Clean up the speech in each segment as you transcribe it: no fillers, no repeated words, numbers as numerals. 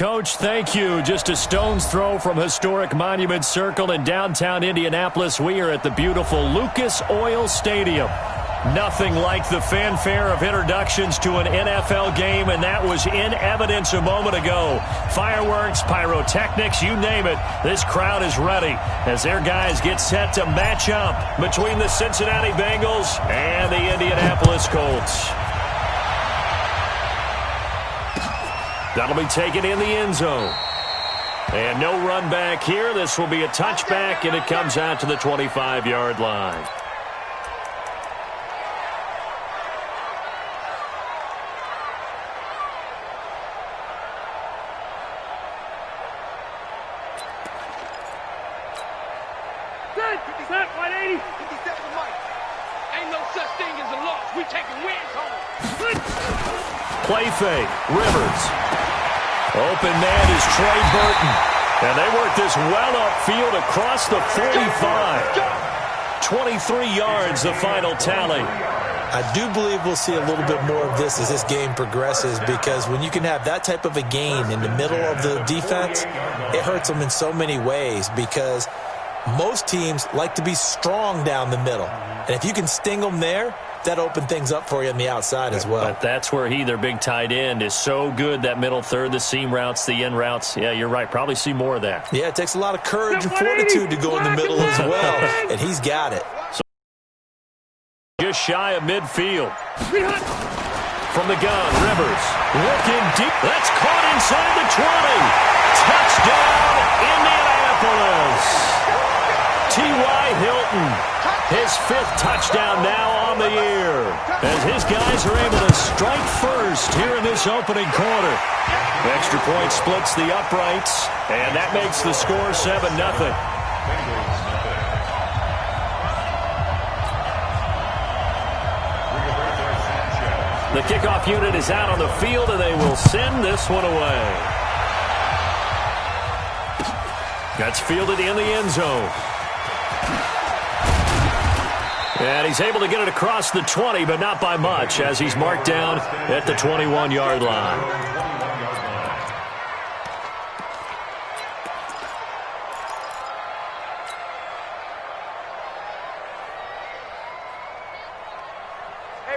Coach, thank you. Just a stone's throw from historic Monument Circle in downtown Indianapolis. We are at the beautiful Lucas Oil Stadium. Nothing like the fanfare of introductions to an NFL game, and that was in evidence a moment ago. Fireworks, pyrotechnics, you name it. This crowd is ready as their guys get set to match up between the Cincinnati Bengals and the Indianapolis Colts. That'll be taken in the end zone. And no run back here. This will be a touchback, and it comes out to the 25-yard line. Set, 180. 57 Mike. Ain't no such thing as a loss. We taking wins home. Play fake. Rivers. Open man is Trey Burton. And they work this well upfield across the 45. 23 yards, the final tally. I do believe we'll see a little bit more of this as this game progresses, because when you can have that type of a gain in the middle of the defense, it hurts them in so many ways, because most teams like to be strong down the middle. And if you can sting them there, that opens things up for you on the outside as well. But that's where their big tight end, is so good, that middle third, the seam routes, the in routes. Yeah, you're right. Probably see more of that. Yeah, it takes a lot of courage and fortitude to go in the middle as well, and he's got it. So just shy of midfield. From the gun, Rivers looking deep. That's caught inside the 20. Touchdown, Indianapolis. T.Y. Hilton, his 5th touchdown now on the year, as his guys are able to strike first here in this opening quarter. Extra point splits the uprights, and that makes the score 7-0. The kickoff unit is out on the field, and they will send this one away. That's fielded in the end zone. And he's able to get it across the 20, but not by much, as he's marked down at the 21-yard line.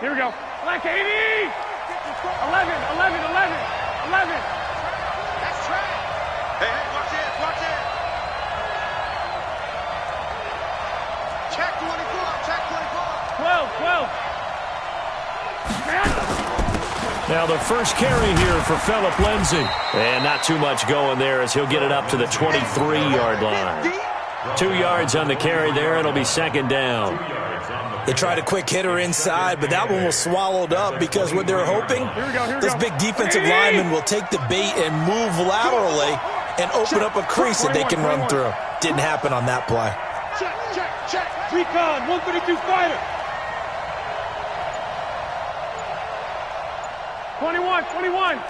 Here we go. Black 80! 11, 11, 11, 11. That's track. Hey, watch this, watch this. Check 24, check 24. 12, 12. Now the first carry here for Phillip Lindsay. And not too much going there, as he'll get it up to the 23-yard line. 2 yards on the carry there. It'll be second down. They tried a quick hitter inside, but that one was swallowed up, because what they're hoping, this big defensive lineman will take the bait and move laterally and open up a crease that they can run through. Didn't happen on that play. Check, check, check. Recon, 132 fighter. 21, 21.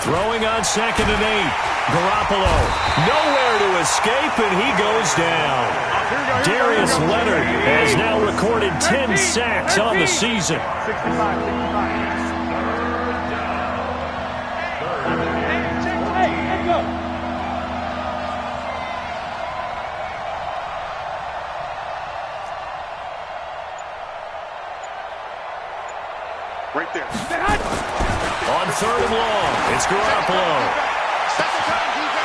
Throwing on 2nd and 8. Garoppolo, nowhere to escape, and he goes down. Darius Leonard has now recorded 10 sacks on the season. 65. Right there. On 3rd and long, it's Garoppolo.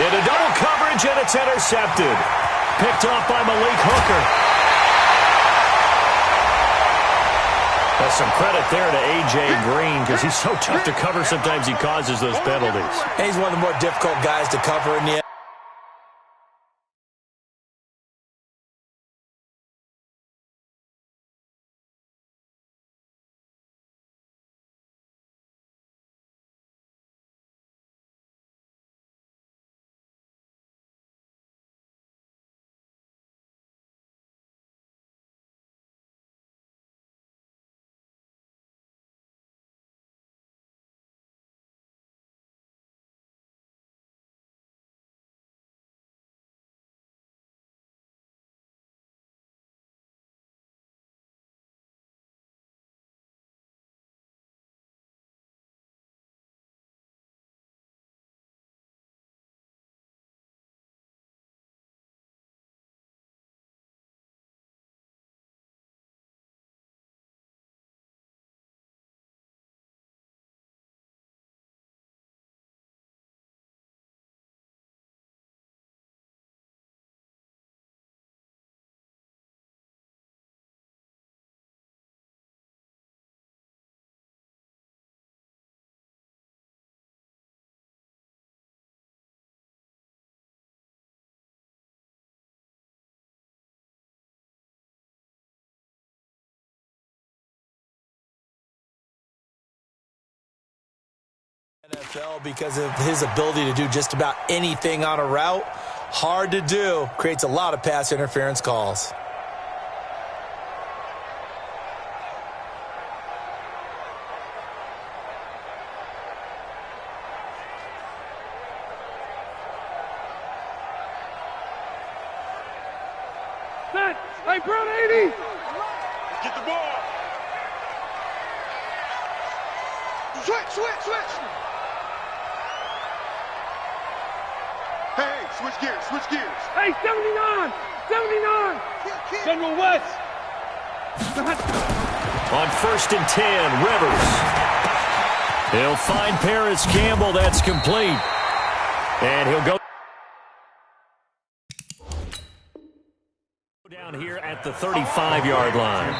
Into double coverage, and it's intercepted. Picked off by Malik Hooker. That's some credit there to A.J. Green, because he's so tough to cover. Sometimes he causes those penalties. He's one of the more difficult guys to cover in the NFL because of his ability to do just about anything on a route. Hard to do. Creates a lot of pass interference calls. Hey, Brown 80! Get the ball! Switch! Hey, switch gears! Hey, 79! General West! On 1st and 10, Rivers. He'll find Paris Campbell. That's complete. And he'll go down here at the 35-yard line.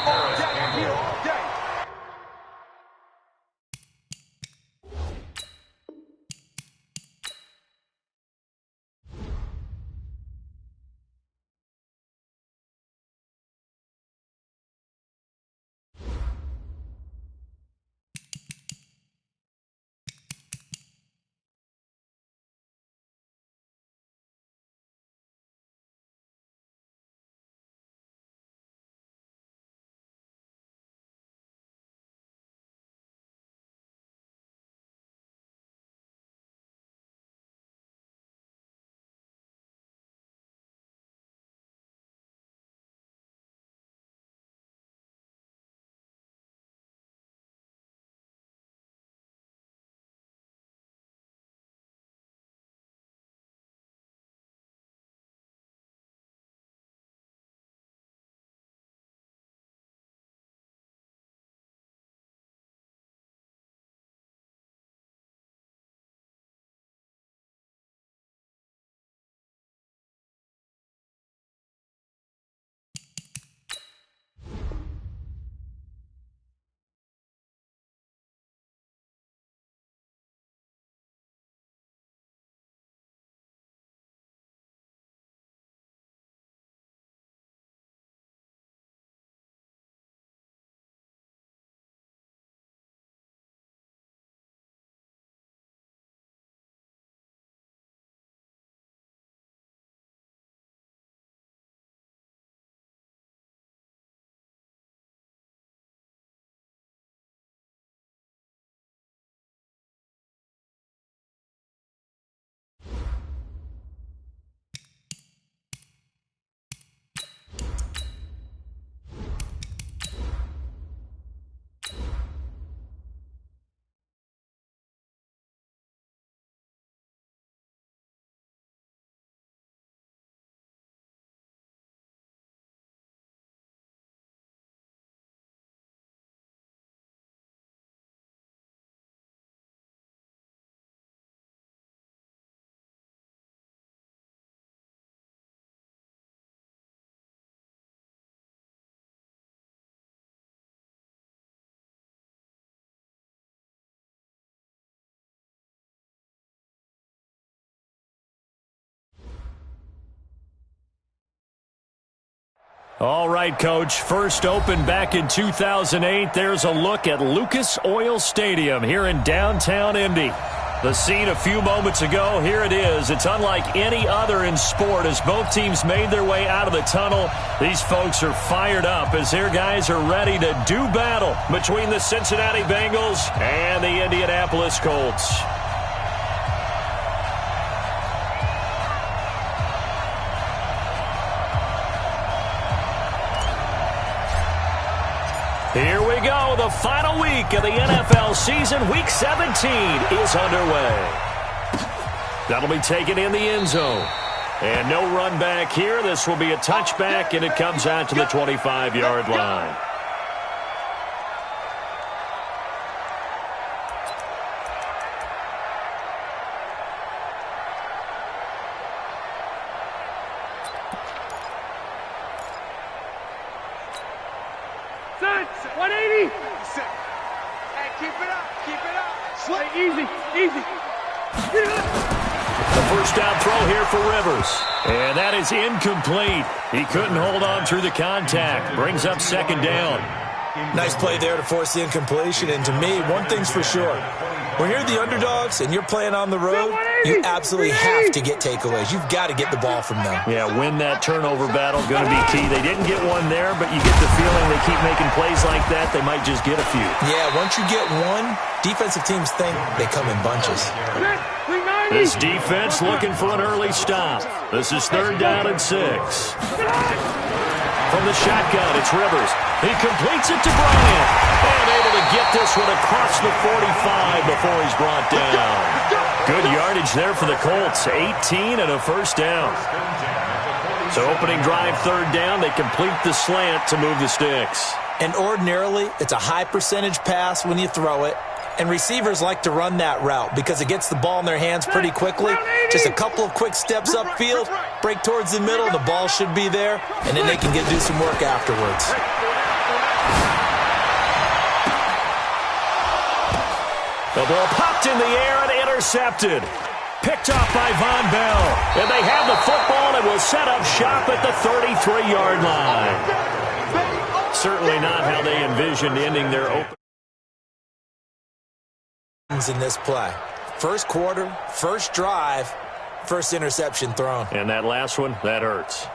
All right, Coach. First opened back in 2008. There's a look at Lucas Oil Stadium here in downtown Indy. The scene a few moments ago, here it is. It's unlike any other in sport as both teams made their way out of the tunnel. These folks are fired up as their guys are ready to do battle between the Cincinnati Bengals and the Indianapolis Colts. Here we go. The final week of the NFL season. Week 17 is underway. That'll be taken in the end zone. And no run back here. This will be a touchback, and it comes out to the 25-yard line. First down throw here for Rivers. And that is incomplete. He couldn't hold on through the contact. Brings up second down. Nice play there to force the incompletion. And to me, one thing's for sure. When you're the underdogs and you're playing on the road, you absolutely have to get takeaways. You've got to get the ball from them. Yeah, win that turnover battle, going to be key. They didn't get one there, but you get the feeling they keep making plays like that, they might just get a few. Yeah, once you get one, defensive teams think they come in bunches. This defense looking for an early stop. This is 3rd down and 6. From the shotgun, it's Rivers. He completes it to Bryant. And able to get this one across the 45 before he's brought down. Good yardage there for the Colts. 18 and a first down. So opening drive, 3rd down. They complete the slant to move the sticks. And ordinarily, it's a high percentage pass when you throw it. And receivers like to run that route because it gets the ball in their hands pretty quickly. Just a couple of quick steps upfield, break towards the middle, the ball should be there, and then they can do some work afterwards. The ball popped in the air and intercepted. Picked off by Von Bell. And they have the football and will set up shop at the 33-yard line. Certainly not how they envisioned ending their open. In this play. First quarter, first drive, first interception thrown. And that last one, that hurts.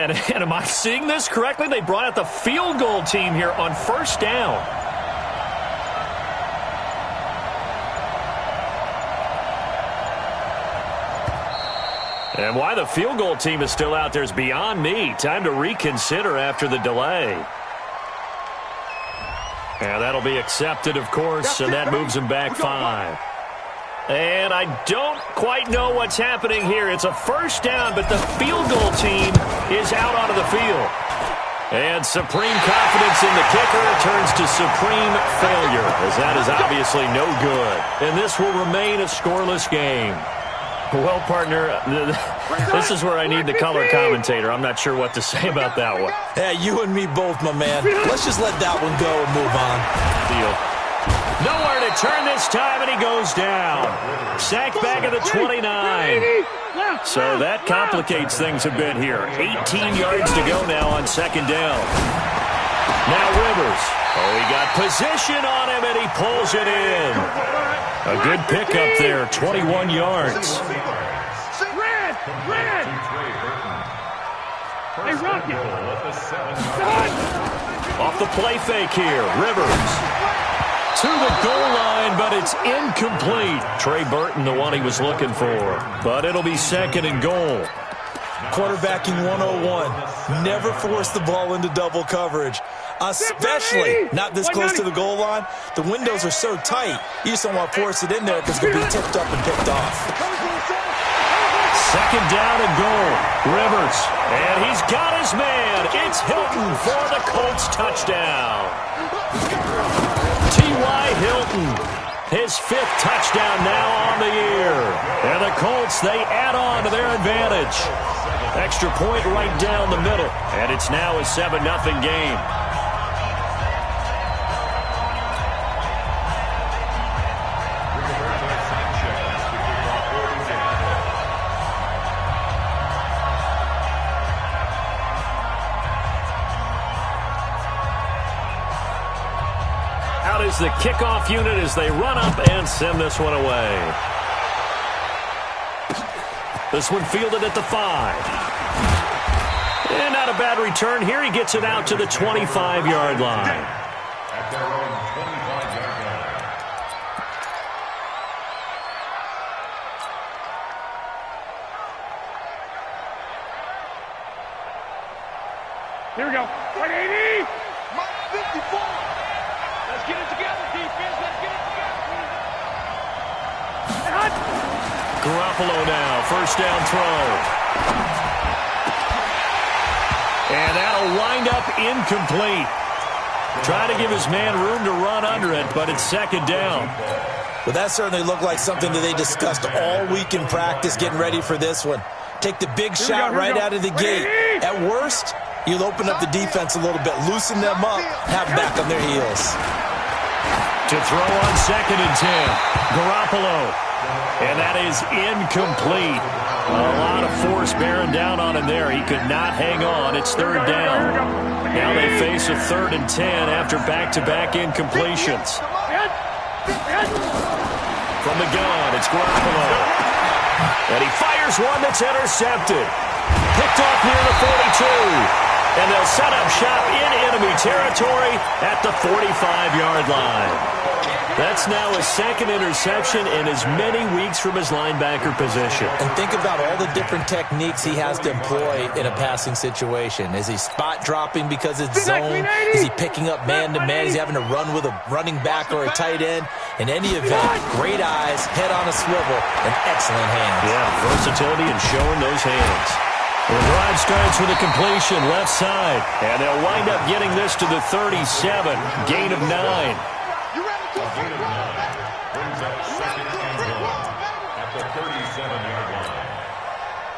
And am I seeing this correctly? They brought out the field goal team here on 1st down. And why the field goal team is still out there is beyond me. Time to reconsider after the delay. And that'll be accepted, of course, and that moves them back 5. And I don't quite know what's happening here. It's a 1st down, but the field goal team is out onto the field. And supreme confidence in the kicker turns to supreme failure, as that is obviously no good. And this will remain a scoreless game. Well, partner, this is where I need the color commentator. I'm not sure what to say about that one. Yeah, you and me both, my man. Let's just let that one go and move on. Deal. Nowhere to turn this time, and he goes down. Sacked back at the 29. So that complicates things a bit here. 18 yards to go now on 2nd down. Now Rivers. Oh, he got position on him, and he pulls it in. A good pickup there, 21 yards. Red! Hey, Rocket! Off the play fake here, Rivers. To the goal line, but it's incomplete. Trey Burton, the one he was looking for. But it'll be 2nd and goal. Quarterbacking 101. Never force the ball into double coverage. Especially not this close to the goal line. The windows are so tight, you just don't want to force it in there because it could be tipped up and picked off. 2nd down and goal. Rivers. And he's got his man. It's Hilton for the Colts touchdown. T.Y. Hilton, his 5th touchdown now on the year. And the Colts, they add on to their advantage. Extra point right down the middle. And it's now a 7-0 game. Is the kickoff unit as they run up and send this one away. This one fielded at the 5. And not a bad return here. He gets it out to the 25-yard line. Here we go. 180! 54! Let's get it together, defense. Let's get it together. Garoppolo now, 1st down throw. And that'll wind up incomplete. Trying to give his man room to run under it, but it's 2nd down. Well, that certainly looked like something that they discussed all week in practice getting ready for this one. Take the big shot right out of the gate. At worst, you'll open up the defense a little bit, loosen them up, have them back on their heels. To throw on 2nd and 10, Garoppolo. And that is incomplete. A lot of force bearing down on him there. He could not hang on. It's 3rd down. Now they face a 3rd and 10 after back-to-back incompletions. From the gun, it's Garoppolo. And he fires one that's intercepted. Picked off near the 42. And they'll set up shop in enemy territory at the 45-yard line. That's now his 2nd interception in as many weeks from his linebacker position. And think about all the different techniques he has to employ in a passing situation. Is he spot dropping because it's zone? Is he picking up man-to-man? Is he having to run with a running back or a tight end? In any event, great eyes, head on a swivel, and excellent hands. Yeah, versatility and showing those hands. The drive starts with a completion left side, and they'll wind up getting this to the 37, gain of 9.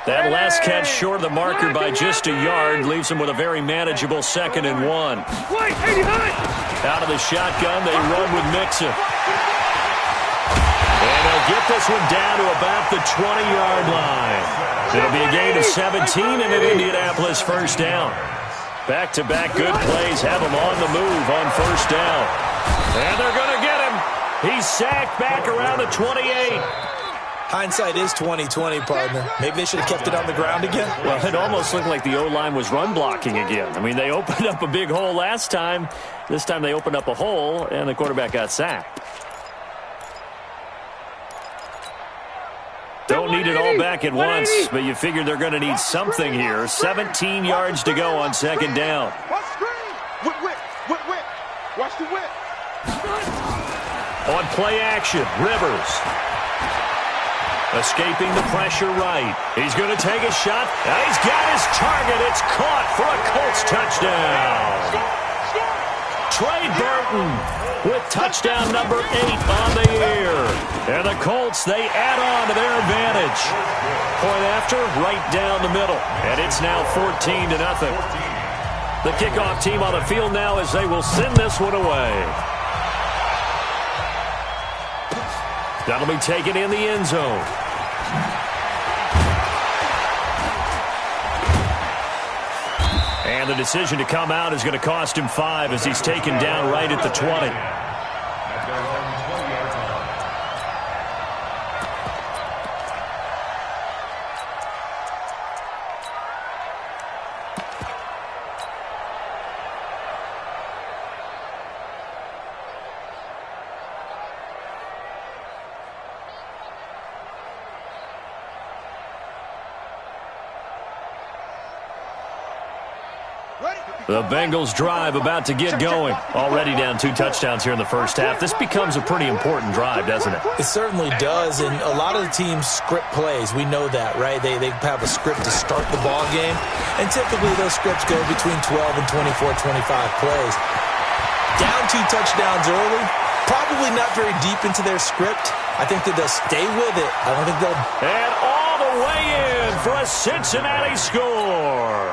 That last catch short of the marker by just a yard leaves him with a very manageable 2nd and 1. Out of the shotgun, they run with Mixon. And they'll get this one down to about the 20-yard line. It'll be a gain of 17 and an Indianapolis 1st down. Back-to-back good plays have him on the move on 1st down. And they're going to get him. He's sacked back around the 28. Hindsight is 20/20, partner. Maybe they should have kept it on the ground again. Well, it almost looked like the O-line was run blocking again. I mean, they opened up a big hole last time. This time they opened up a hole, and the quarterback got sacked. Don't need it all back at once, but you figure they're going to need something here. 17 yards to go on 2nd down. Watch the whip. On play action, Rivers. Escaping the pressure right. He's going to take a shot. And he's got his target. It's caught for a Colts touchdown. Trey Burton with touchdown number 8 on the year. And the Colts, they add on to their advantage. Point after, right down the middle. And it's now 14-0. The kickoff team on the field now as they will send this one away. That'll be taken in the end zone. And the decision to come out is going to cost him 5 as he's taken down right at the 20. The Bengals drive about to get going. Already down 2 touchdowns here in the first half. This becomes a pretty important drive, doesn't it? It certainly does, and a lot of the teams script plays. We know that, right? They have a script to start the ball game, and typically those scripts go between 12 and 24, 25 plays. Down 2 touchdowns early, probably not very deep into their script. I think that they'll stay with it. I don't think they'll... And all the way in for a Cincinnati score.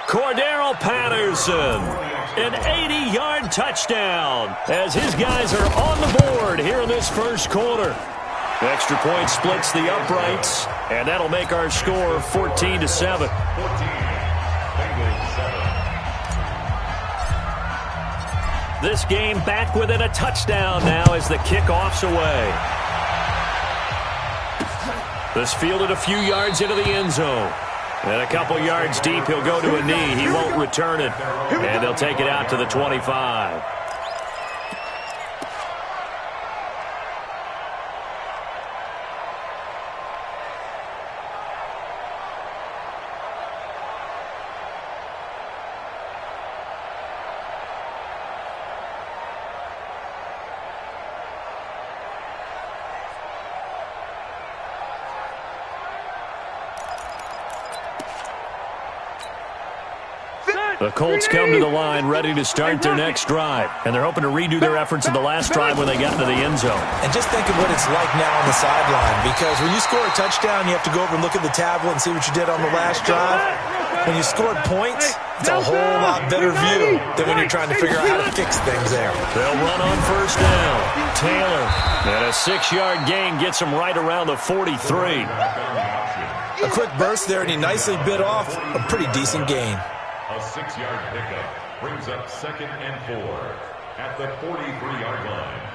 Cordero Patterson, an 80-yard touchdown as his guys are on the board here in this first quarter. The extra point splits the uprights, and that'll make our score 14-7. This game back within a touchdown now as the kickoff's away. This fielded a few yards into the end zone. And a couple yards deep, he'll go to a knee. He won't return it. And they'll take it out to the 25. The Colts come to the line ready to start their next drive. And they're hoping to redo their efforts in the last drive when they got into the end zone. And just think of what it's like now on the sideline, because when you score a touchdown, you have to go over and look at the tablet and see what you did on the last drive. When you scored points, it's a whole lot better view than when you're trying to figure out how to fix things there. They'll run on first down. Taylor, and a 6-yard gain gets him right around the 43. A quick burst there, and he nicely bit off a pretty decent gain. A 6-yard pickup brings up 2nd and 4 at the 43-yard line.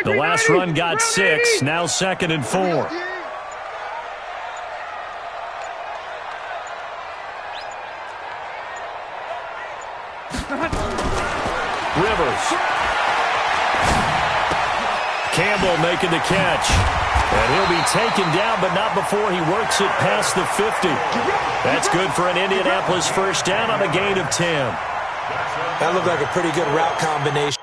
The last run got 6, now 2nd and 4. Rivers. Campbell making the catch. And he'll be taken down, but not before he works it past the 50. That's good for an Indianapolis first down on a gain of 10. That looked like a pretty good route combination.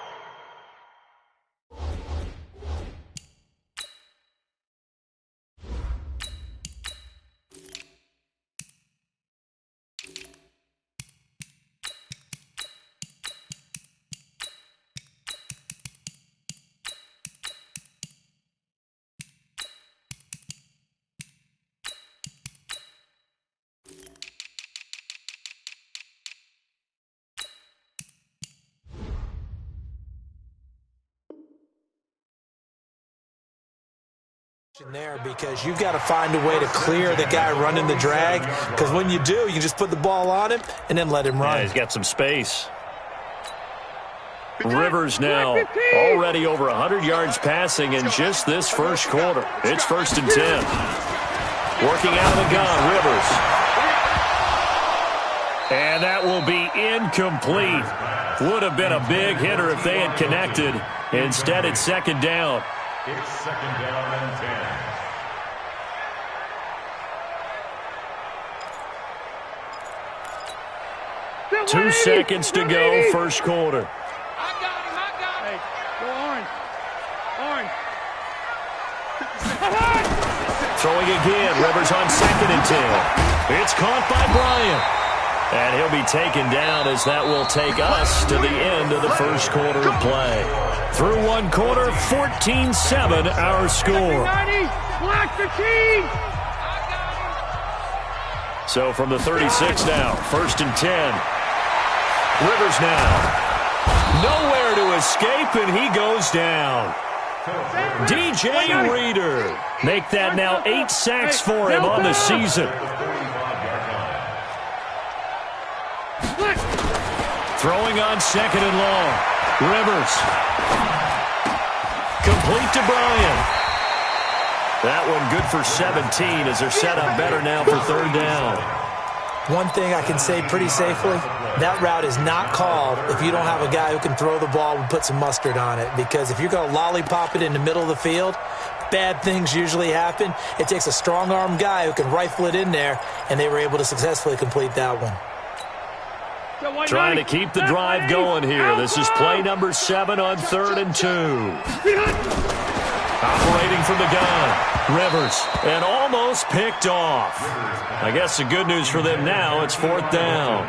There, because you've got to find a way to clear the guy running the drag, because when you do, you can just put the ball on him and then let him run. Yeah, he's got some space. Rivers now already over 100 yards passing in just this first quarter. It's 1st and 10. Working out of the gun, Rivers. And that will be incomplete. Would have been a big hitter if they had connected. Instead, it's 2nd down. It's 2nd down and 10. 2 seconds to go, first quarter. I got him. Hey, go Orange. Throwing again, Rivers on 2nd and 10. It's caught by Bryant. And he'll be taken down as that will take us to the end of the first quarter of play. Through one quarter, 14-7 our score. Block the team. So from the 36 now, 1st and 10. Rivers now. Nowhere to escape, and he goes down. DJ Reader. Make that now 8 sacks for him on the season. Throwing on 2nd and long. Rivers. Complete to Bryant. That one good for 17 as they're set up better now for 3rd down. One thing I can say pretty safely, that route is not called if you don't have a guy who can throw the ball and put some mustard on it. Because if you're going to lollipop it in the middle of the field, bad things usually happen. It takes a strong-arm guy who can rifle it in there, and they were able to successfully complete that one. Trying to keep the drive going here. This is play number 7 on 3rd and 2. Operating from the gun, Rivers, and almost picked off. I guess the good news for them now, it's 4th down.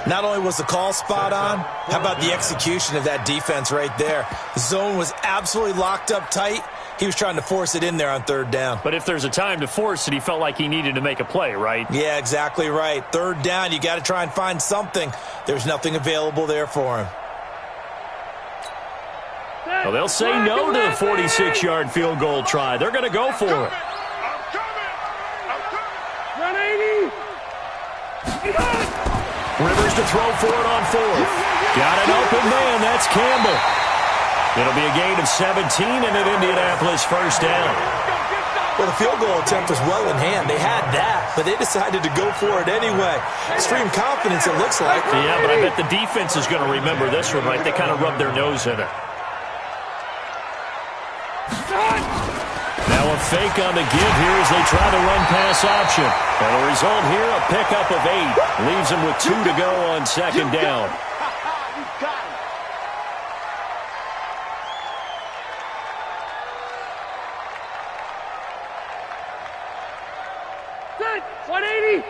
Not only was the call spot on, how about the execution of that defense right there? The zone was absolutely locked up tight. He was trying to force it in there on 3rd down. But if there's a time to force it, he felt like he needed to make a play, right? Yeah, exactly right. 3rd down, you got to try and find something. There's nothing available there for him. Well, they'll say no to the 46-yard field goal try. They're going to go for it. Run 80. Rivers to throw for it on 4th. Got an open man. That's Campbell. It'll be a gain of 17 and an Indianapolis first down. Well, the field goal attempt was well in hand. They had that, but they decided to go for it anyway. Extreme confidence, it looks like. Yeah, but I bet the defense is going to remember this one, right? They kind of rubbed their nose in it. fake on the give here as they try the run-pass option. And the result here, a pickup of 8. Leaves them with 2 to go on second down. You got it. Good. 180.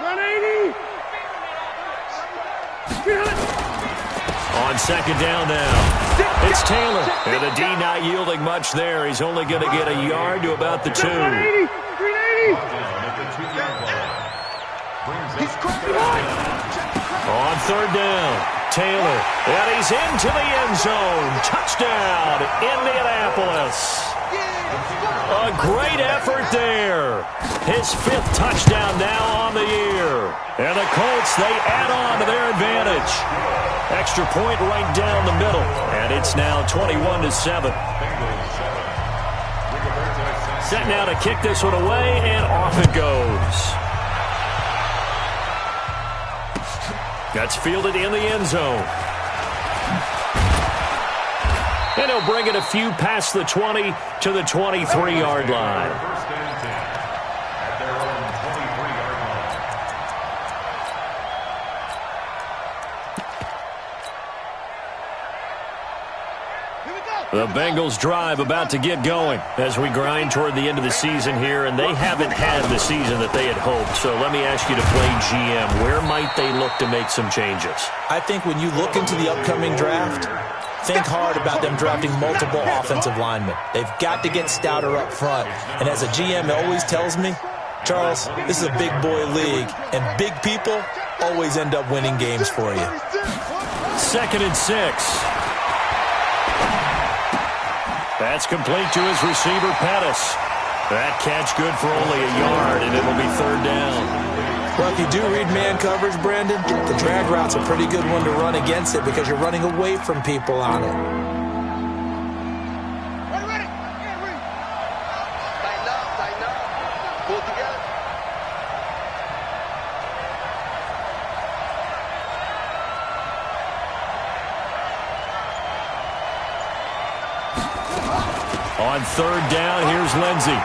180. On second down now, it's Taylor. And the D not yielding much there. He's only going to get a yard to about the 2. 380. On third down, Taylor. And he's into the end zone. Touchdown, Indianapolis. A great effort there. His 5th touchdown now on the year. And the Colts, they add on to their advantage. Extra point right down the middle. And it's now 21-7. Set now to kick this one away, and off it goes. That's fielded in the end zone. And he'll bring it a few past the 20 to the 23-yard line. First and 10 at their own 23-yard line. The Bengals drive about to get going as we grind toward the end of the season here, and they haven't had the season that they had hoped. So let me ask you to play GM. Where might they look to make some changes? I think when you look into the upcoming draft, think hard about them drafting multiple offensive linemen. They've got to get stouter up front. And as a GM always tells me, Charles, this is a big boy league, and big people always end up winning games for you. 2nd and 6. That's complete to his receiver, Pettis. That catch good for only a yard, and it'll be 3rd down. Well, if you do read man coverage, Brandon, the drag route's a pretty good one to run against it because you're running away from people on it. Ready. Tighten up. Pull together. On 3rd down, here's Lindsey.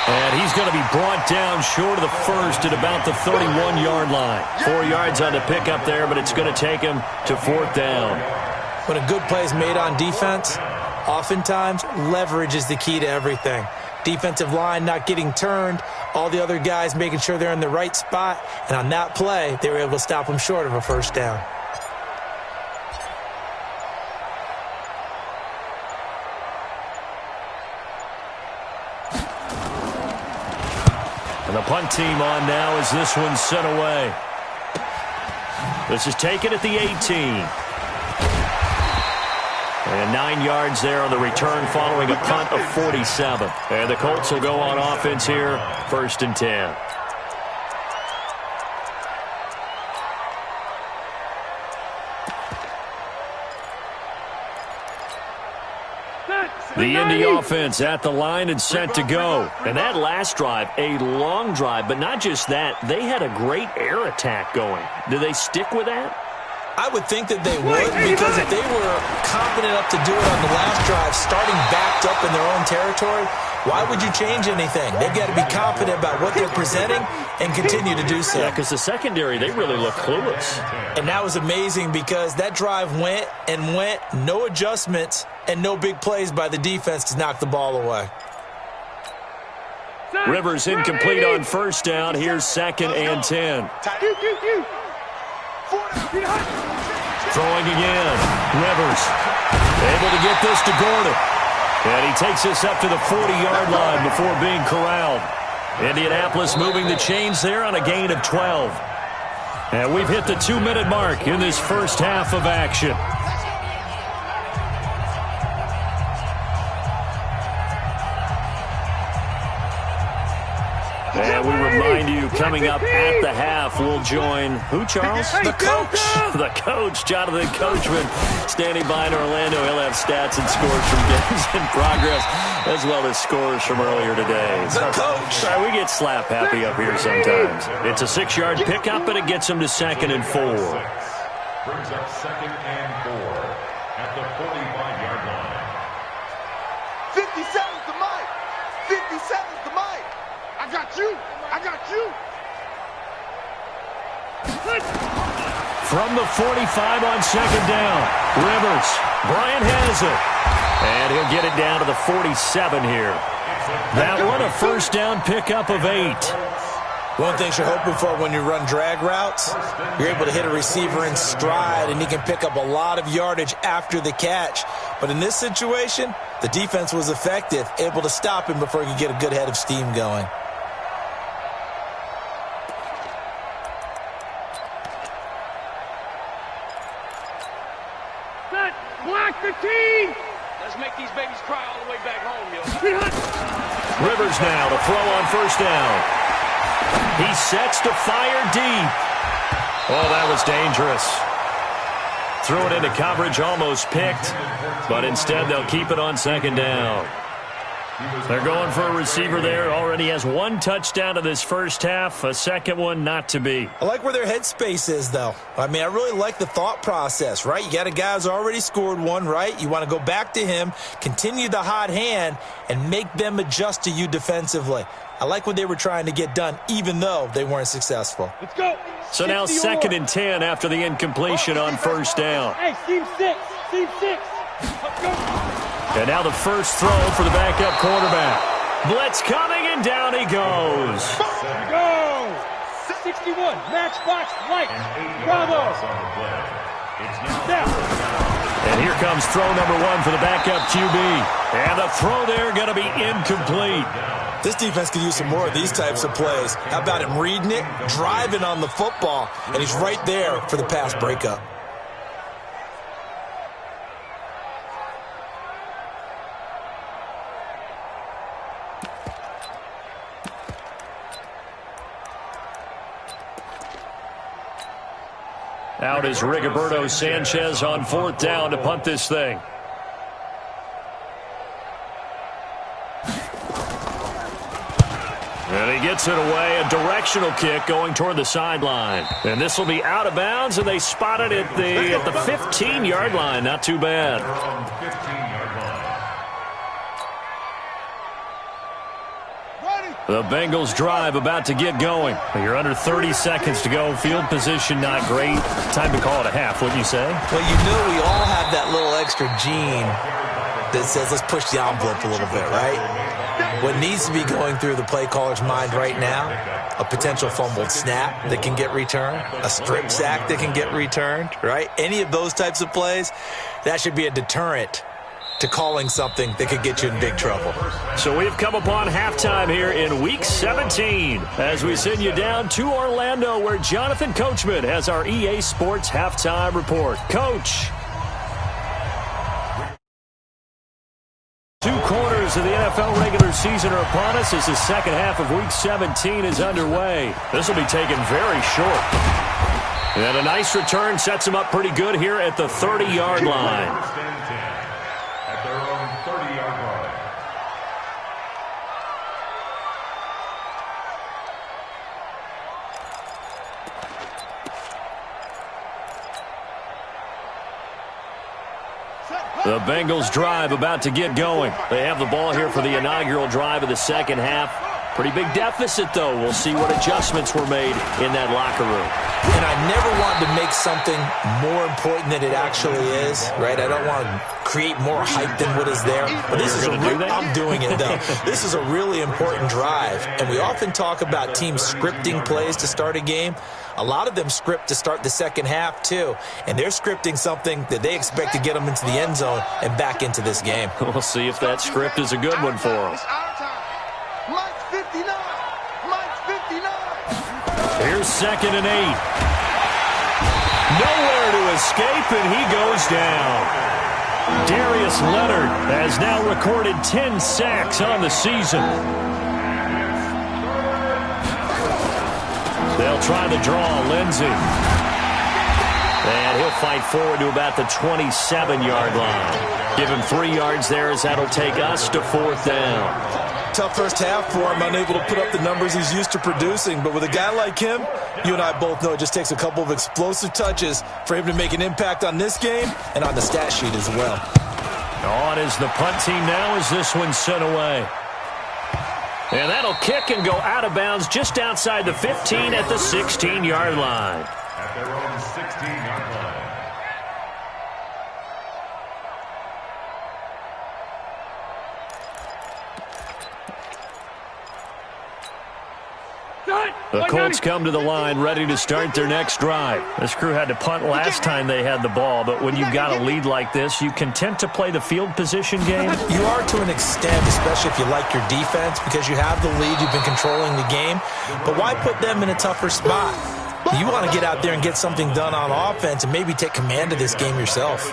And he's going to be brought down short of the first at about the 31-yard line. 4 yards on the pickup there, but it's going to take him to 4th down. When a good play is made on defense, oftentimes leverage is the key to everything. Defensive line not getting turned, all the other guys making sure they're in the right spot, and on that play, they were able to stop him short of a first down. And the punt team on now as this one's sent away. This is taken at the 18. And 9 yards there on the return following a punt of 47. And the Colts will go on offense here, 1st and 10. The Indy offense at the line and set to go. And that last drive, a long drive, but not just that. They had a great air attack going. Do they stick with that? I would think that they would, because if they were confident enough to do it on the last drive, starting backed up in their own territory, why would you change anything? They've got to be confident about what they're presenting and continue to do so. Yeah, because the secondary, they really look clueless. And that was amazing because that drive went and went, no adjustments, and no big plays by the defense to knock the ball away. Rivers incomplete on 1st down. Here's 2nd and 10. Throwing again. Rivers able to get this to Gordon. And he takes this up to the 40-yard line before being corralled. Indianapolis moving the chains there on a gain of 12. And we've hit the 2-minute mark in this first half of action. And we remind you, coming up at the half, we'll join who, Charles? The coach. The coach, Jonathan Coachman, standing by in Orlando. He'll have stats and scores from games in progress, as well as scores from earlier today. The coach. Sorry, we get slap happy up here sometimes. It's a 6-yard pickup, and it gets him to 2nd and 4. Brings up 2nd and 4 at the 45-yard line. 57's the mic. you. I got you. From the 45 on second down. Rivers. Bryant has it. And he'll get it down to the 47 here. That one a first down pickup of 8. One thing you're hoping for when you run drag routes, you're able to hit a receiver in stride, and he can pick up a lot of yardage after the catch. But in this situation, the defense was effective, able to stop him before he could get a good head of steam going. Set. Block the team. Let's make these babies cry all the way back home, yo. Rivers now to throw on first down. He sets to fire deep. Oh, that was dangerous. Threw it into coverage, almost picked. But instead, they'll keep it on second down. They're going for a receiver there. Already has 1 touchdown in this first half. A second one not to be. I like where their headspace is, though. I mean, I really like the thought process, right? You got a guy who's already scored one, right? You want to go back to him, continue the hot hand, and make them adjust to you defensively. I like what they were trying to get done, even though they weren't successful. Let's go. So now 2nd and 10 after the incompletion on first down. Hey, team 6. Team 6. Let's go. And now the first throw for the backup quarterback. Blitz coming, and down he goes. Go. 61. Matchbox Light. Bravo. Down. And here comes throw number 1 for the backup QB. And the throw there going to be incomplete. This defense could use some more of these types of plays. How about him reading it, driving on the football, and he's right there for the pass breakup. Out is Rigoberto Sanchez on 4th down to punt this thing. And he gets it away, a directional kick going toward the sideline. And this will be out of bounds, and they spotted it at the 15-yard line. Not too bad. The Bengals drive about to get going. You're under 30 seconds to go. Field position not great. Time to call it a half, wouldn't you say? Well, you know we all have that little extra gene that says let's push the envelope a little bit, right? What needs to be going through the play caller's mind right now, a potential fumbled snap that can get returned, a strip sack that can get returned, right? Any of those types of plays, that should be a deterrent to calling something that could get you in big trouble. So we've come upon halftime here in Week 17 as we send you down to Orlando where Jonathan Coachman has our EA Sports Halftime Report. Coach. 2 quarters of the NFL regular season are upon us as the second half of Week 17 is underway. This will be taken very short. And a nice return sets them up pretty good here at the 30-yard line. The Bengals drive about to get going. They have the ball here for the inaugural drive of the second half. Pretty big deficit, though. We'll see what adjustments were made in that locker room. And I never want to make something more important than it actually is, right? I don't want to create more hype than what is there. But this is I'm doing it, though. This is a really important drive. And we often talk about teams scripting plays to start a game. A lot of them script to start the second half, too. And they're scripting something that they expect to get them into the end zone and back into this game. We'll see if that script is a good one for them. Mike 59. Mike 59. Here's 2nd and 8. Nowhere to escape, and he goes down. Darius Leonard has now recorded 10 sacks on the season. They'll try the draw, Lindsey. And he'll fight forward to about the 27-yard line. Give him 3 yards there as that'll take us to 4th down. Tough first half for him, unable to put up the numbers he's used to producing. But with a guy like him, you and I both know it just takes a couple of explosive touches for him to make an impact on this game and on the stat sheet as well. On is the punt team now as this one's sent away. And that'll kick and go out of bounds just outside the 15 at the 16-yard line. At their own 16-yard line. The Colts come to the line ready to start their next drive. This crew had to punt last time they had the ball, but when you've got a lead like this, you content to play the field position game? You are to an extent, especially if you like your defense, because you have the lead, you've been controlling the game. But why put them in a tougher spot? You want to get out there and get something done on offense and maybe take command of this game yourself.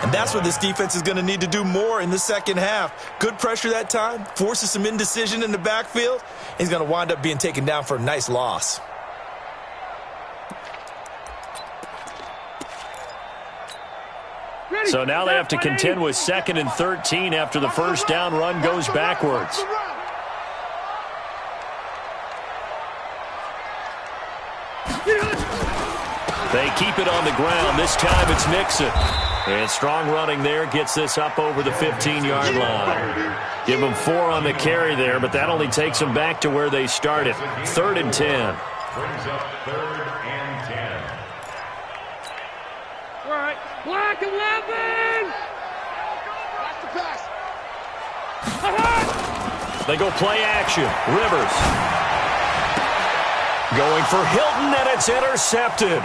And that's what this defense is going to need to do more in the second half. Good pressure that time, forces some indecision in the backfield. He's going to wind up being taken down for a nice loss. So now they have to contend with 2nd and 13 after the first down run goes backwards. They keep it on the ground. This time it's Mixon. And strong running there gets this up over the 15-yard line. Give them 4 on the carry there, but that only takes them back to where they started. 3rd and 10. Brings up 3rd and 10. All right. Black 11. Watch the pass. They go play action. Rivers. Going for Hilton, and it's intercepted.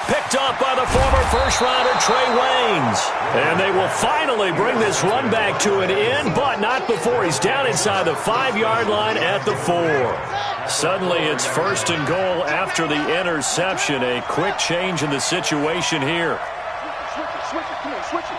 Picked up by the former first-rounder Trey Waynes. And they will finally bring this run back to an end, but not before he's down inside the 5-yard line at the 4. Suddenly it's 1st and goal after the interception. A quick change in the situation here. Switch it, come here, switch it.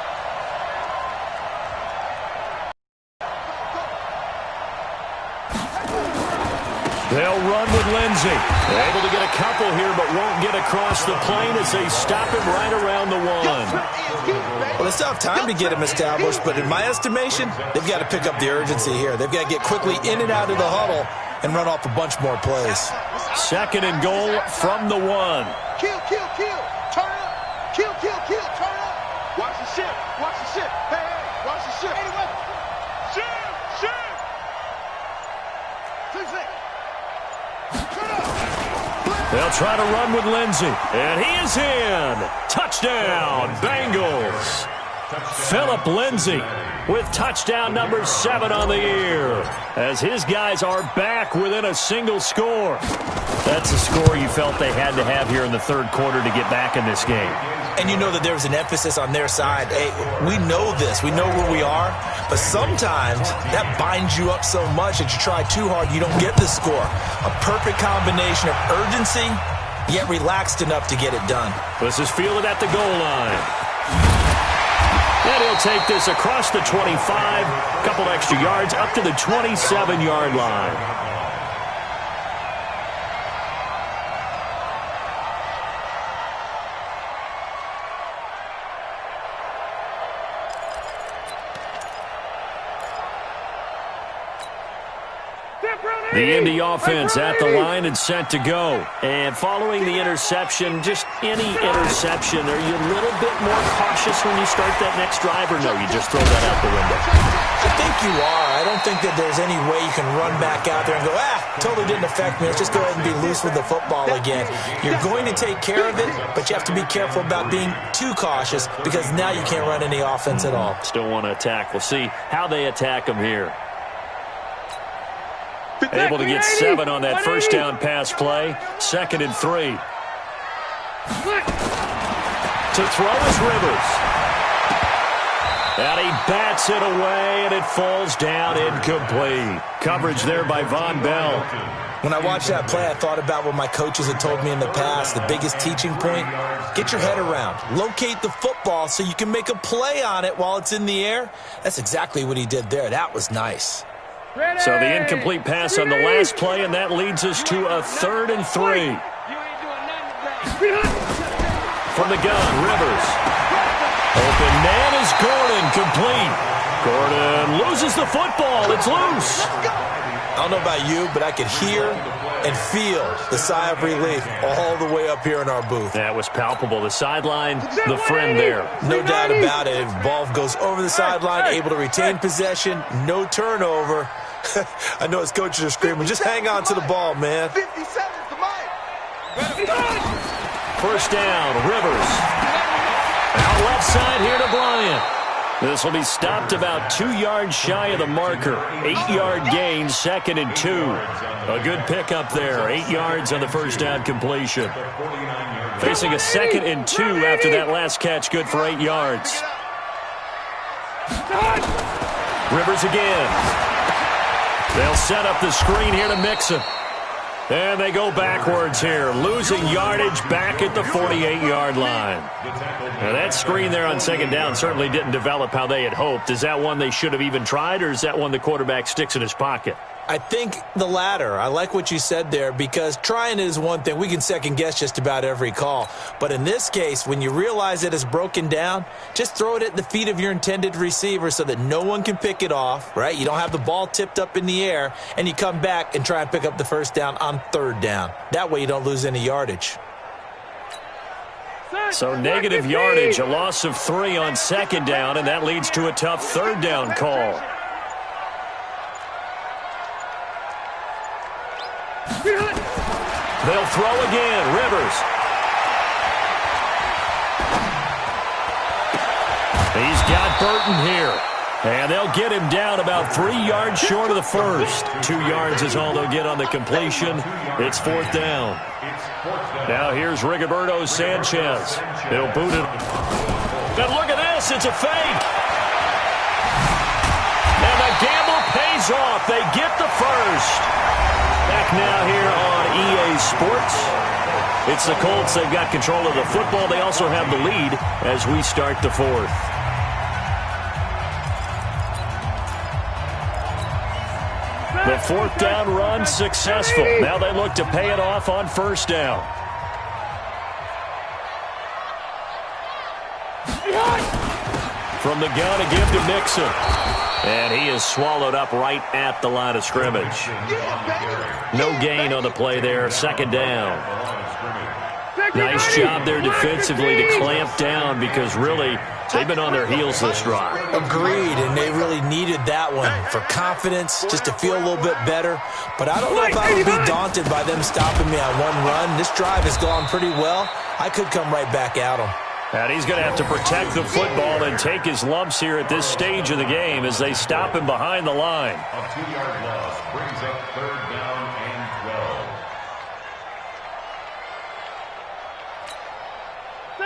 They'll run with Lindsey. Able to get a couple here, but won't get across the plane as they stop him right around the 1. Well, they still have time to get him established, but in my estimation, they've got to pick up the urgency here. They've got to get quickly in and out of the huddle and run off a bunch more plays. 2nd and goal from the 1. Kill, kill, kill. Turn up. Kill, kill, kill. Turn up. Watch the ship. Watch the ship. Hey, hey, watch the ship. Anyway. Ship, ship. 2-6. They'll try to run with Lindsey. And he is in. Touchdown, Bengals. Philip Lindsey with touchdown number 7 on the year, as his guys are back within a single score. That's a score you felt they had to have here in the 3rd quarter to get back in this game. And you know that there was an emphasis on their side. Hey, we know this. We know where we are. But sometimes that binds you up so much that you try too hard, you don't get the score. A perfect combination of urgency, yet relaxed enough to get it done. This is fielded at the goal line. And he'll take this across the 25, a couple extra yards, up to the 27-yard line. The Indy offense at the line and set to go. And following the interception, just any interception, are you a little bit more cautious when you start that next drive, or no, you just throw that out the window? I think you are. I don't think that there's any way you can run back out there and go, totally didn't affect me. Let's just go ahead and be loose with the football again. You're going to take care of it, but you have to be careful about being too cautious, because now you can't run any offense at all. Still want to attack. We'll see how they attack them here. Able to get 7 on that first down pass play. 2nd and 3. To throw is Rivers. And he bats it away, and it falls down incomplete. Coverage there by Von Bell. When I watched that play, I thought about what my coaches had told me in the past. The biggest teaching point, get your head around. Locate the football so you can make a play on it while it's in the air. That's exactly what he did there. That was nice. So the incomplete pass on the last play, and that leads us to a 3rd and 3. From the gun, Rivers. Open man is Gordon, complete. Gordon loses the football. It's loose. I don't know about you, but I could hear and feel the sigh of relief all the way up here in our booth. That was palpable. The sideline, the friend there. No doubt about it. Ball goes over the sideline, able to retain possession, no turnover. I know his coaches are screaming, just hang on to the ball, man. 50 seconds to mine. First down, Rivers. Out left side here to Bryant. This will be stopped about 2 yards shy of the marker. 8-yard gain, 2nd and 2. A good pickup there. 8 yards on the first down completion. Facing a 2nd and 2 after that last catch, good for 8 yards. Rivers again. They'll set up the screen here to Mixon. And they go backwards here, losing yardage back at the 48-yard line. Now that screen there on 2nd down certainly didn't develop how they had hoped. Is that one they should have even tried, or is that one the quarterback sticks in his pocket? I think the latter. I like what you said there, because trying it is one thing. We can second guess just about every call. But in this case, when you realize it is broken down, just throw it at the feet of your intended receiver so that no one can pick it off, right? You don't have the ball tipped up in the air, and you come back and try and pick up the first down on 3rd down. That way you don't lose any yardage. So negative yardage, a loss of 3 on 2nd down, and that leads to a tough 3rd down call. They'll throw again. Rivers. He's got Burton here. And they'll get him down about 3 yards short of the first. 2 yards is all they'll get on the completion. It's 4th down. Now here's Rigoberto Sanchez. He'll boot it. And look at this. It's a fake. And the gamble pays off. They get the first. Back now here on EA Sports. It's the Colts. They've got control of the football. They also have the lead as we start the 4th. The 4th down run successful. Now they look to pay it off on 1st down. From the gun, a give to Mixon. And he is swallowed up right at the line of scrimmage. No gain on the play there. 2nd down. Nice job there defensively to clamp down, because really they've been on their heels this drive. Agreed, and they really needed that one for confidence, just to feel a little bit better. But I don't know if I would be daunted by them stopping me on one run. This drive has gone pretty well. I could come right back at them. And he's going to have to protect the football and take his lumps here at this stage of the game as they stop him behind the line. A 2-yard loss brings up 3rd down and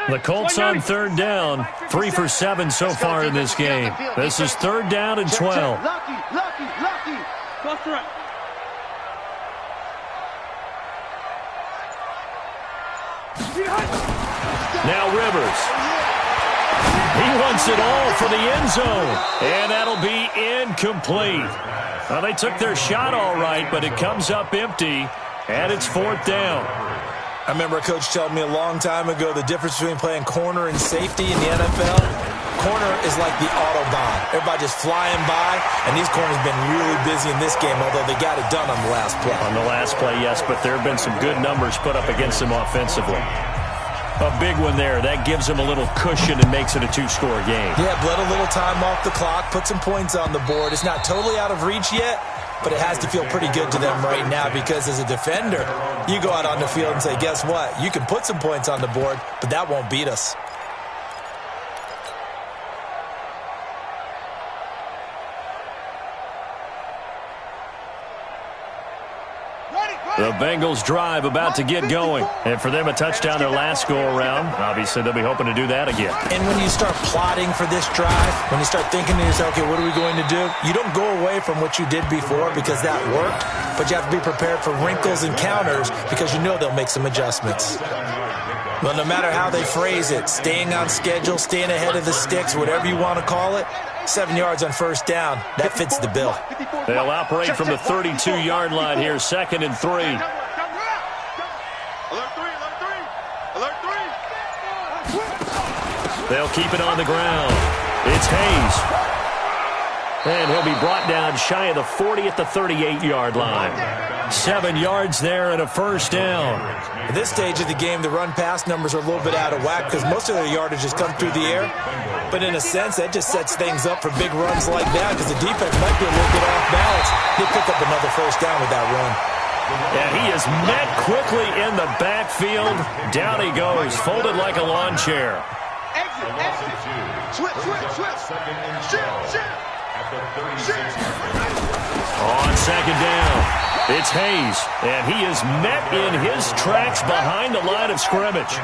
12. The Colts on 3rd down, 3 for 7 so far in this game. This is 3rd down and 12. Lucky. Now Rivers. He wants it all for the end zone. And that'll be incomplete. Well, they took their shot all right, but it comes up empty, and it's 4th down. I remember a coach telling me a long time ago the difference between playing corner and safety in the NFL. Corner is like the Autobahn. Everybody just flying by, and these corners have been really busy in this game, although they got it done on the last play. On the last play, yes, but there have been some good numbers put up against them offensively. A big one there. That gives them a little cushion and makes it a 2-score game. Yeah, bled a little time off the clock, put some points on the board. It's not totally out of reach yet, but it has to feel pretty good to them right now, because as a defender, you go out on the field and say, guess what? You can put some points on the board, but that won't beat us. The Bengals drive about to get going. And for them, a touchdown their last go-around. Obviously, they'll be hoping to do that again. And when you start plotting for this drive, when you start thinking to yourself, okay, what are we going to do? You don't go away from what you did before because that worked, but you have to be prepared for wrinkles and counters because you know they'll make some adjustments. Well, no matter how they phrase it, staying on schedule, staying ahead of the sticks, whatever you want to call it, 7 yards on 1st down, that fits the bill. They'll operate from the 32-yard line here, 2nd and 3. Alert 3. They'll keep it on the ground. It's Hayes. And he'll be brought down shy of the 40 at the 38-yard line. 7 yards there and a first down. At this stage of the game, the run-pass numbers are a little bit out of whack because most of their yardage has come through the air. But in a sense, that just sets things up for big runs like that because the defense might be a little bit off balance. They pick up another first down with that run. And he is met quickly in the backfield. Down he goes, folded like a lawn chair. On second down, it's Hayes, and he is met in his tracks behind the line of scrimmage.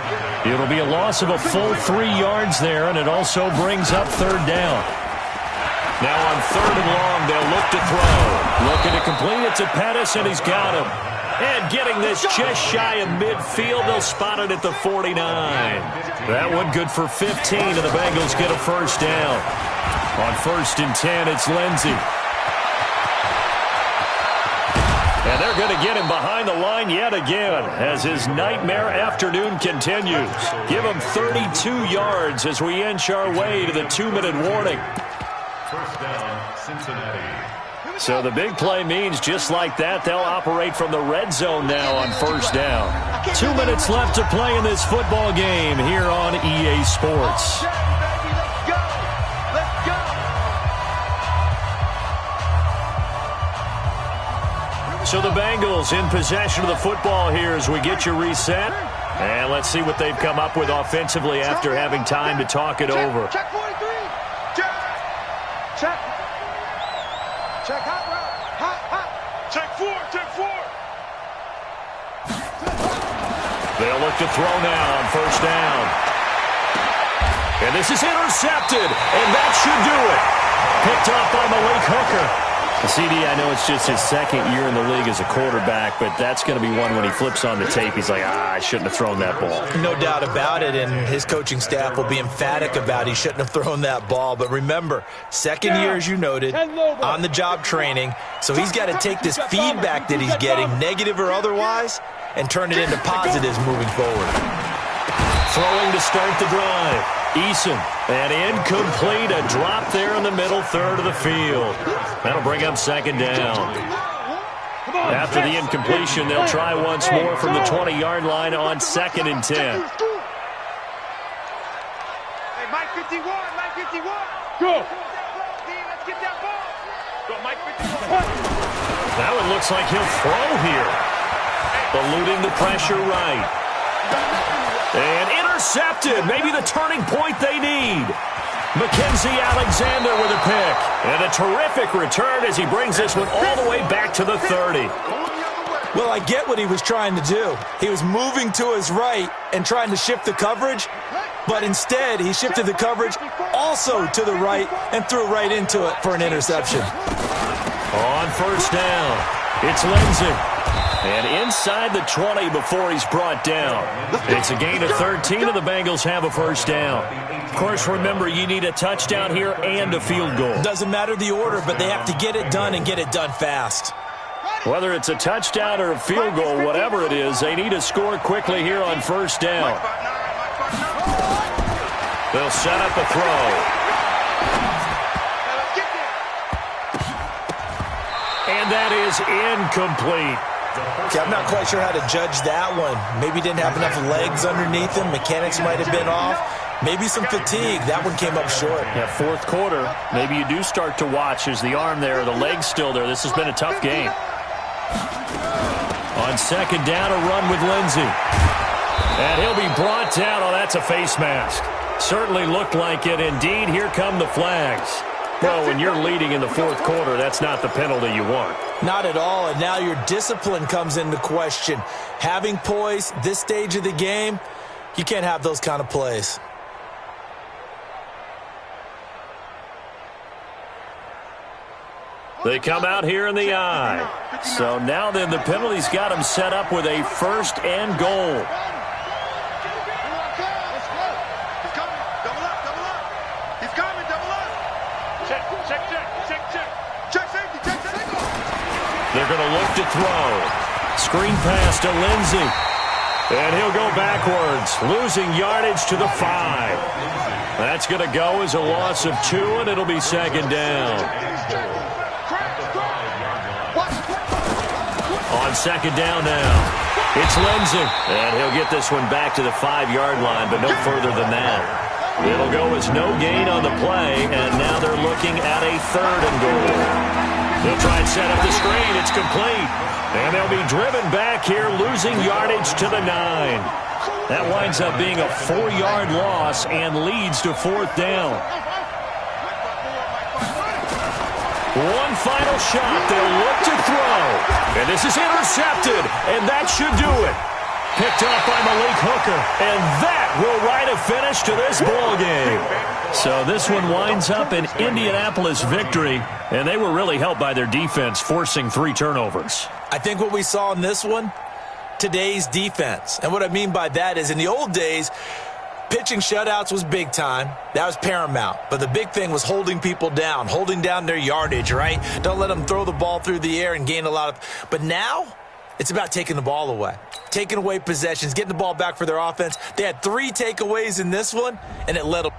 It'll be a loss of a full 3 yards there, and it also brings up third down. Now on third and long, they'll look to throw. Looking to complete it to Pettis, and he's got him. And getting this just shy of midfield, they'll spot it at the 49. That one good for 15, and the Bengals get a first down. On 1st and 10, it's Lindsey. And they're going to get him behind the line yet again as his nightmare afternoon continues. Give him 32 yards as we inch our way to the 2-minute warning. First down, Cincinnati. So the big play means just like that, they'll operate from the red zone now on first down. 2 minutes left to play in this football game here on EA Sports. So the Bengals in possession of the football here as we get you reset. And let's see what they've come up with offensively after having time to talk it over. Check 43. Check. Check hot route. Hot. Check 4. They'll look to throw now on first down. And this is intercepted. And that should do it. Picked off by Malik Hooker. CD, I know it's just his second year in the league as a quarterback, but that's going to be one when he flips on the tape, he's like, I shouldn't have thrown that ball. No doubt about it, and his coaching staff will be emphatic about he shouldn't have thrown that ball. But remember, second year, as you noted, on-the-job training, so he's got to take this feedback that he's getting, negative or otherwise, and turn it into positives moving forward. Throwing to start the drive. Eason, and incomplete, a drop there in the middle third of the field. That'll bring up second down. After the incompletion, they'll try once more from the 20-yard line on 2nd and 10. Hey, Mike 51. Go. Let's get that ball. Go, Mike 51. That one looks like he'll throw here. Eluding the pressure right. And intercepted. Maybe the turning point they need. Mackenzie Alexander with a pick. And a terrific return as he brings this one all the way back to the 30. Well, I get what he was trying to do. He was moving to his right and trying to shift the coverage, but instead he shifted the coverage also to the right and threw right into it for an interception. On first down, it's Lindsey. And inside the 20 before he's brought down. It's a gain of 13, and the Bengals have a first down. Of course, remember, you need a touchdown here and a field goal. Doesn't matter the order, but they have to get it done and get it done fast. Whether it's a touchdown or a field goal, whatever it is, they need to score quickly here on first down. They'll set up a throw. And that is incomplete. Okay, I'm not quite sure how to judge that one. Maybe didn't have enough legs underneath him. Mechanics might have been off. Maybe some fatigue. That one came up short. Yeah, fourth quarter. Maybe you do start to watch as the arm there, the leg's still there. This has been a tough game. On second down, a run with Lindsey. And he'll be brought down. Oh, that's a face mask. Certainly looked like it. Indeed, here come the flags. Well, when you're leading in the fourth quarter, that's not the penalty you want. Not at all, and now your discipline comes into question. Having poise, this stage of the game, you can't have those kind of plays. They come out here in the eye. So now then the penalty's got him set up with a first and goal. They're going to look to throw. Screen pass to Lindsey. And he'll go backwards, losing yardage to the 5. That's going to go as a loss of 2, and it'll be second down. On second down now, it's Lindsay. And he'll get this one back to the 5-yard line, but no further than that. It'll go as no gain on the play, and now they're looking at a 3rd and goal. They'll try and set up the screen. It's complete. And they'll be driven back here, losing yardage to the 9. That winds up being a 4-yard loss and leads to 4th down. One final shot. They'll look to throw. And this is intercepted, and that should do it. Picked off by Malik Hooker, and that will write a finish to this ball game. So this one winds up an Indianapolis victory, and they were really helped by their defense, forcing 3 turnovers. I think what we saw in this one, today's defense. And what I mean by that is in the old days, pitching shutouts was big time. That was paramount. But the big thing was holding people down, holding down their yardage, right? Don't let them throw the ball through the air and gain a lot of... But now, it's about taking the ball away. Taking away possessions, getting the ball back for their offense. They had 3 takeaways in this one, and it led them...